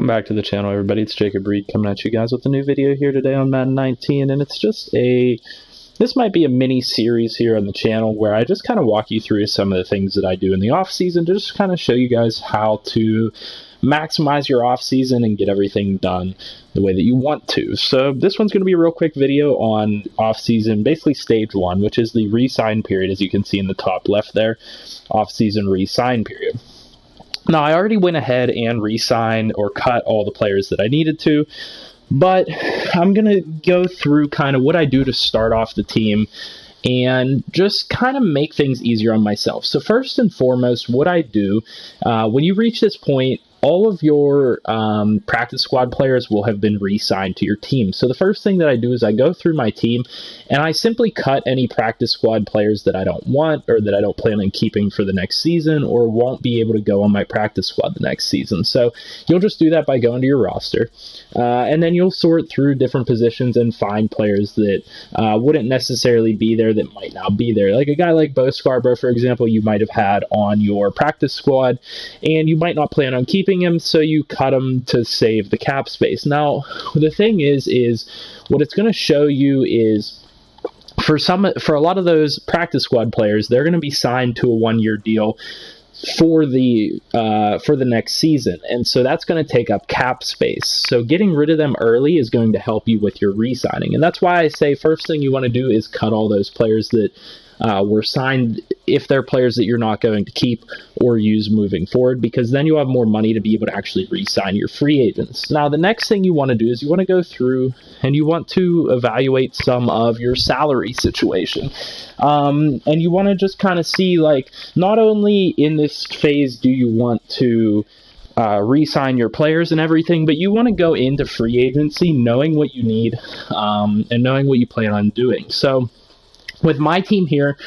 Welcome back to the channel, everybody. It's Jacob Reid coming at you guys with a new video here today on Madden 19, and it's just this might be a mini series here on the channel where I just kind of walk you through some of the things that I do in the off season to just kind of show you guys how to maximize your off season and get everything done the way that you want to. So this one's going to be a real quick video on off season, basically stage 1, which is the re-sign period, as you can see in the top left there, off season re-sign period. Now, I already went ahead and re-signed or cut all the players that I needed to, but I'm going to go through kind of what I do to start off the team and just kind of make things easier on myself. So first and foremost, what I do, when you reach this point, all of your practice squad players will have been re-signed to your team. So the first thing that I do is I go through my team and I simply cut any practice squad players that I don't want or that I don't plan on keeping for the next season or won't be able to go on my practice squad the next season. So you'll just do that by going to your roster. And then you'll sort through different positions and find players that wouldn't necessarily be there that might now be there. Like a guy like Bo Scarborough, for example, you might have had on your practice squad and you might not plan on keeping him, so you cut him to save the cap space. Now, the thing is what it's going to show you is for a lot of those practice squad players, they're going to be signed to a 1-year deal for the next season, and so that's going to take up cap space. So getting rid of them early is going to help you with your re-signing, and that's why I say first thing you want to do is cut all those players that were signed if they're players that you're not going to keep or use moving forward, because then you'll have more money to be able to actually re-sign your free agents. Now, the next thing you want to do is you want to go through and you want to evaluate some of your salary situation. And you want to just kind of see, like, not only in this phase do you want to re-sign your players and everything, but you want to go into free agency knowing what you need and knowing what you plan on doing. So with my team here,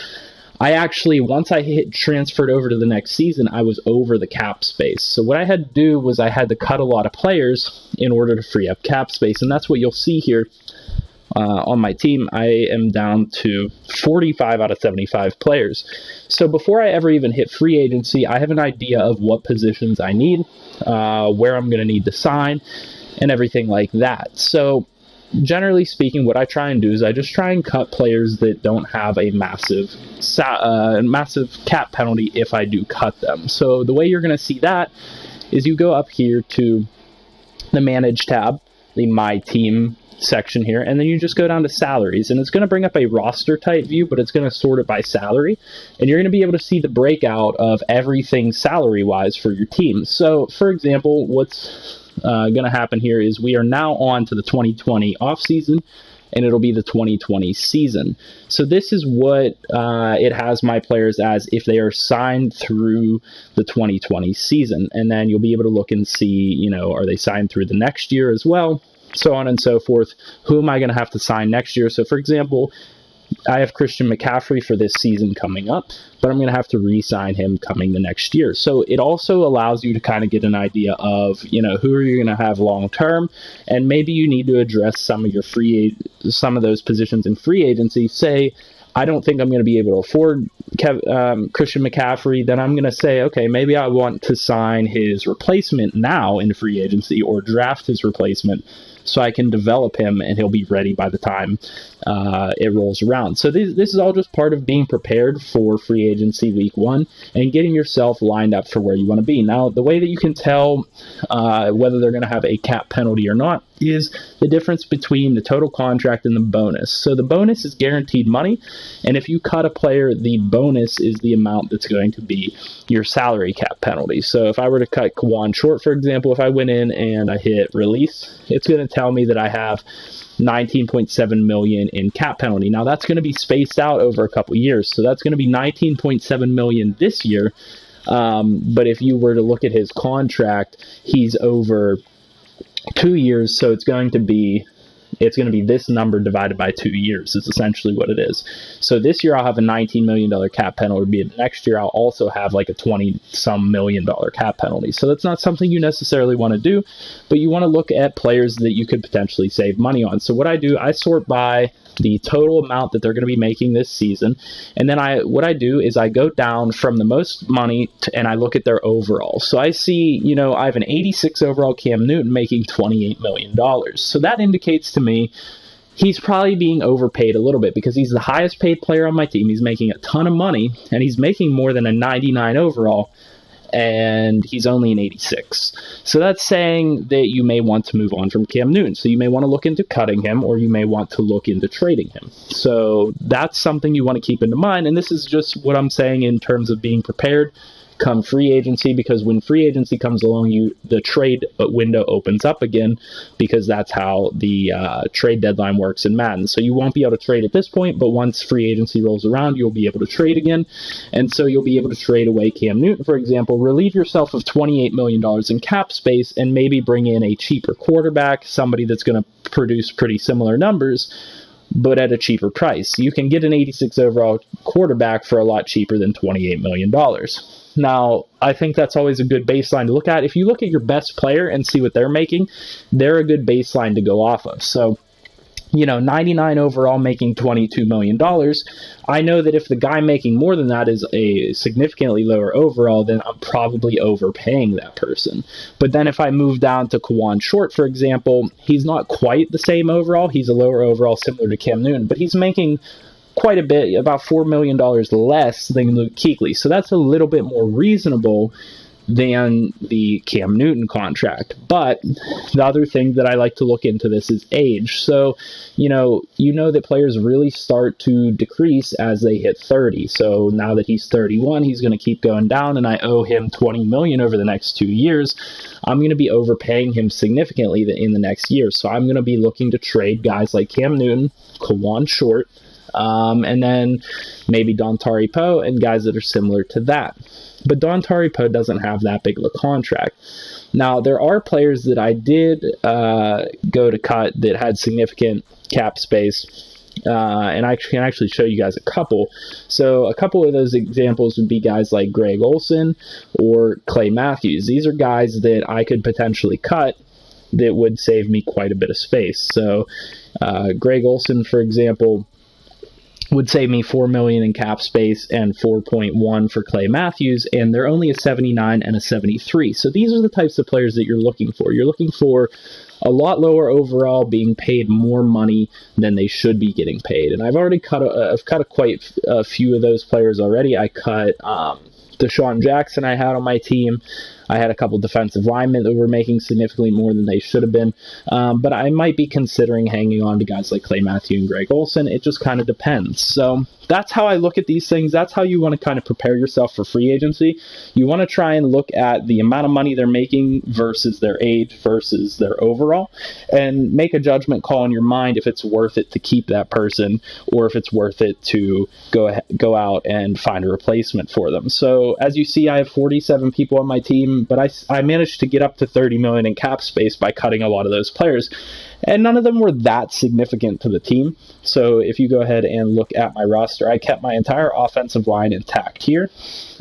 I actually, once I transferred over to the next season, I was over the cap space. So what I had to do was I had to cut a lot of players in order to free up cap space, and that's what you'll see here on my team. I am down to 45 out of 75 players. So before I ever even hit free agency, I have an idea of what positions I need, where I'm going to need to sign, and everything like that. So generally speaking, what I try and do is I just try and cut players that don't have a massive cap penalty if I do cut them. So the way you're going to see that is you go up here to the Manage tab, the My Team section here, and then you just go down to salaries, and it's going to bring up a roster type view, but it's going to sort it by salary, and you're going to be able to see the breakout of everything salary wise for your team. So for example, what's going to happen here is we are now on to the 2020 off season, and it'll be the 2020 season. So this is what it has my players as if they are signed through the 2020 season, and then you'll be able to look and see, you know, are they signed through the next year as well, so on and so forth. Who am I going to have to sign next year? So for example, I have Christian McCaffrey for this season coming up, but I'm going to have to re-sign him coming the next year. So it also allows you to kind of get an idea of, you know, who are you going to have long term, and maybe you need to address some of those positions in free agency. Say, I don't think I'm going to be able to afford Christian McCaffrey, then I'm going to say, okay, maybe I want to sign his replacement now in free agency or draft his replacement so I can develop him and he'll be ready by the time it rolls around. So this is all just part of being prepared for free agency week 1 and getting yourself lined up for where you want to be. Now, the way that you can tell whether they're going to have a cap penalty or not is the difference between the total contract and the bonus. So the bonus is guaranteed money, and if you cut a player, the bonus is the amount that's going to be your salary cap penalty. So if I were to cut Kawan Short, for example, if I went in and I hit release, it's going to tell me that I have 19.7 million in cap penalty. Now that's going to be spaced out over a couple years, so that's going to be 19.7 million this year. But if you were to look at his contract, he's over 2 years, so it's going to be this number divided by 2 years is essentially what it is. So this year I'll have a $19 million cap penalty. Next year I'll also have like a $20-some million cap penalty. So that's not something you necessarily want to do, but you want to look at players that you could potentially save money on. So what I do, I sort by the total amount that they're going to be making this season, and then what I do is I go down from the most money and I look at their overall. So I see, I have an 86 overall Cam Newton making $28 million. So that indicates to me he's probably being overpaid a little bit because he's the highest paid player on my team. He's making a ton of money, and he's making more than a 99 overall, and he's only an 86. So that's saying that you may want to move on from Cam Newton. So you may want to look into cutting him, or you may want to look into trading him. So that's something you want to keep into mind, and this is just what I'm saying in terms of being prepared come free agency, because when free agency comes along, the trade window opens up again, because that's how the trade deadline works in Madden. So you won't be able to trade at this point, but once free agency rolls around, you'll be able to trade again, and so you'll be able to trade away Cam Newton, for example, relieve yourself of $28 million in cap space, and maybe bring in a cheaper quarterback, somebody that's going to produce pretty similar numbers, but at a cheaper price. You can get an 86 overall quarterback for a lot cheaper than $28 million. Now, I think that's always a good baseline to look at. If you look at your best player and see what they're making, they're a good baseline to go off of. So, 99 overall making $22 million. I know that if the guy making more than that is a significantly lower overall, then I'm probably overpaying that person. But then if I move down to Kawan Short, for example, he's not quite the same overall. He's a lower overall, similar to Cam Newton, but he's making quite a bit, about $4 million less than Luke Kuechly. So that's a little bit more reasonable than the Cam Newton contract. But the other thing that I like to look into this is age. So, you know that players really start to decrease as they hit 30. So now that he's 31, he's going to keep going down, and I owe him $20 million over the next 2 years. I'm going to be overpaying him significantly in the next year. So I'm going to be looking to trade guys like Cam Newton, Kawan Short, and then maybe Dontari Poe and guys that are similar to that. But Dontari Poe doesn't have that big of a contract. Now, there are players that I did go to cut that had significant cap space, and I can actually show you guys a couple. So a couple of those examples would be guys like Greg Olsen or Clay Matthews. These are guys that I could potentially cut that would save me quite a bit of space. So Greg Olsen, for example, would save me $4 million in cap space and 4.1 for Clay Matthews, and they're only a 79 and a 73. So these are the types of players that you're looking for. You're looking for a lot lower overall, being paid more money than they should be getting paid. And I've already cut quite a few of those players already. I cut Deshaun Jackson I had on my team. I had a couple defensive linemen that were making significantly more than they should have been. But I might be considering hanging on to guys like Clay Matthews and Greg Olsen. It just kind of depends. So that's how I look at these things. That's how you want to kind of prepare yourself for free agency. You want to try and look at the amount of money they're making versus their age versus their overall, and make a judgment call in your mind if it's worth it to keep that person or if it's worth it to go out and find a replacement for them. So as you see, I have 47 people on my team, but I managed to get up to $30 million in cap space by cutting a lot of those players, and none of them were that significant to the team. So if you go ahead and look at my roster, I kept my entire offensive line intact here.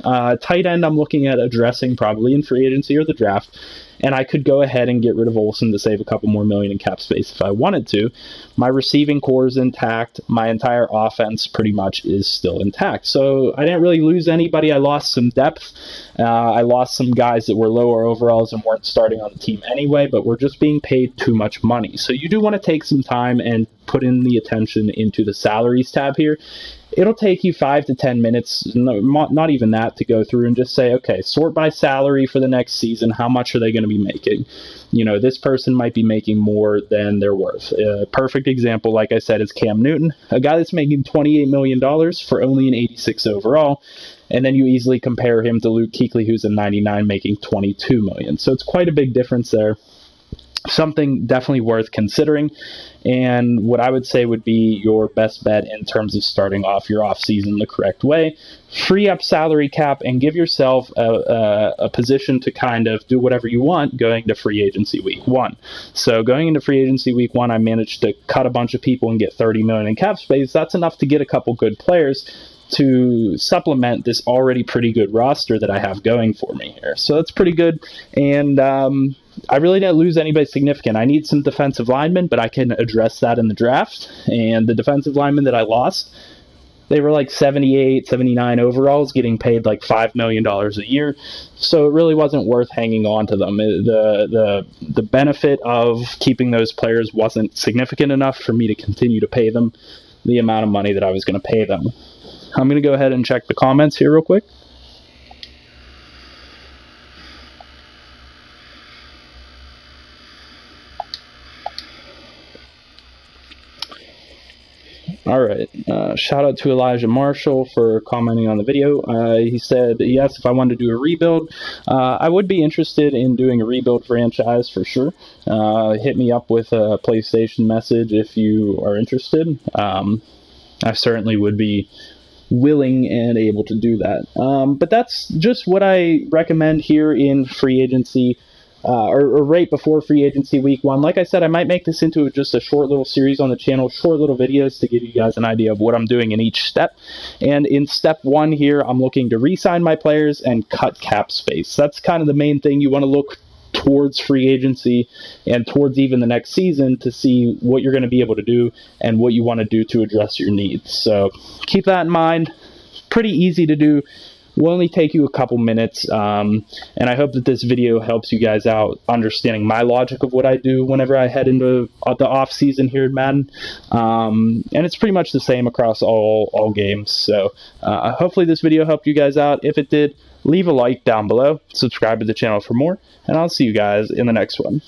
Tight end, I'm looking at addressing probably in free agency or the draft, and I could go ahead and get rid of Olsen to save a couple more million in cap space if I wanted to. My receiving core is intact. My entire offense pretty much is still intact. So I didn't really lose anybody. I lost some depth. I lost some guys that were lower overalls and weren't starting on the team anyway, but were just being paid too much money. So you do want to take some time and put in the attention into the salaries tab here. It'll take you 5 to 10 minutes, not even that, to go through and just say, okay, sort by salary for the next season. How much are they going to be making? This person might be making more than they're worth. A perfect example, like I said, is Cam Newton, a guy that's making $28 million for only an 86 overall. And then you easily compare him to Luke Kuechly, who's a 99 making $22 million. So it's quite a big difference there. Something definitely worth considering, and what I would say would be your best bet in terms of starting off your offseason the correct way. Free up salary cap and give yourself a position to kind of do whatever you want going to free agency week 1. So going into free agency week 1, I managed to cut a bunch of people and get $30 million in cap space. That's enough to get a couple good players to supplement this already pretty good roster that I have going for me here. So that's pretty good. And I really didn't lose anybody significant. I need some defensive linemen, but I can address that in the draft. And the defensive linemen that I lost, they were like 78, 79 overalls, getting paid like $5 million a year. So it really wasn't worth hanging on to them. The benefit of keeping those players wasn't significant enough for me to continue to pay them the amount of money that I was going to pay them. I'm going to go ahead and check the comments here real quick. All right. Shout out to Elijah Marshall for commenting on the video. He said, yes, if I wanted to do a rebuild, I would be interested in doing a rebuild franchise for sure. Hit me up with a PlayStation message if you are interested. I certainly would be willing and able to do that. But that's just what I recommend here in free agency. Or right before free agency week 1. Like I said, I might make this into just a short little series on the channel, short little videos to give you guys an idea of what I'm doing in each step. And in step 1 here, I'm looking to re-sign my players and cut cap space. That's kind of the main thing you want to look towards free agency and towards even the next season to see what you're going to be able to do and what you want to do to address your needs. So keep that in mind. Pretty easy to do. Will only take you a couple minutes, and I hope that this video helps you guys out understanding my logic of what I do whenever I head into the off season here in Madden, and it's pretty much the same across all games. So hopefully this video helped you guys out. If it did, leave a like down below, subscribe to the channel for more, and I'll see you guys in the next one.